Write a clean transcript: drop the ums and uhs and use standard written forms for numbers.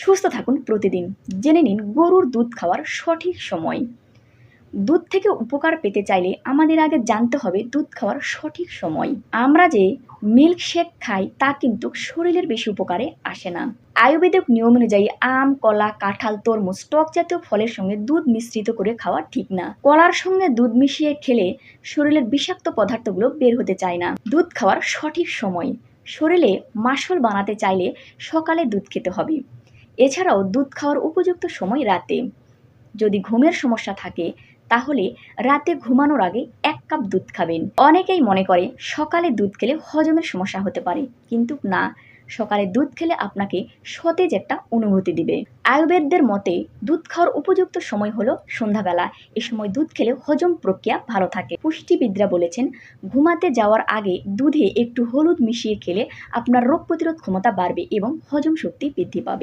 সুস্থ থাকুন প্রতিদিন। জেনে নিন গরুর দুধ খাওয়ার সঠিক সময়। দুধ থেকে উপকার পেতে চাইলে আমাদের আগে জানতে হবে দুধ খাওয়ার সঠিক সময়। আমরা যে মিল্ক শেক খাই তা কিন্তু শরীরের বেশি উপকারে আসে না। আয়ুর্বেদিক নিয়ম অনুযায়ী আম, কলা, কাঁঠাল, তরমুজ, টক জাতীয় ফলের সঙ্গে দুধ মিশ্রিত করে খাওয়া ঠিক না। কলার সঙ্গে দুধ মিশিয়ে খেলে শরীরের বিষাক্ত পদার্থগুলো বের হতে চায় না। দুধ খাওয়ার সঠিক সময়। শরীরে মাসল বানাতে চাইলে সকালে দুধ খেতে হবে। এছাড়াও দুধ খাওয়ার উপযুক্ত সময় রাতে। যদি ঘুমের সমস্যা থাকে তাহলে রাতে ঘুমানোর আগে 1 কাপ দুধ খাবেন। অনেকেই মনে করে সকালে দুধ খেলে হজমের সমস্যা হতে পারে, কিন্তু না, সকালে দুধ খেলে আপনাকে সতেজ একটা অনুভূতি দিবে। আয়ুর্বেদদের মতে দুধ খাওয়ার উপযুক্ত সময় হলো সন্ধ্যাবেলা। এ সময় দুধ খেলে হজম প্রক্রিয়া ভালো থাকে। পুষ্টিবিদরা বলেছেন ঘুমাতে যাওয়ার আগে দুধে একটু হলুদ মিশিয়ে খেলে আপনার রোগ প্রতিরোধ ক্ষমতা বাড়বে এবং হজম শক্তি বৃদ্ধি পাবে।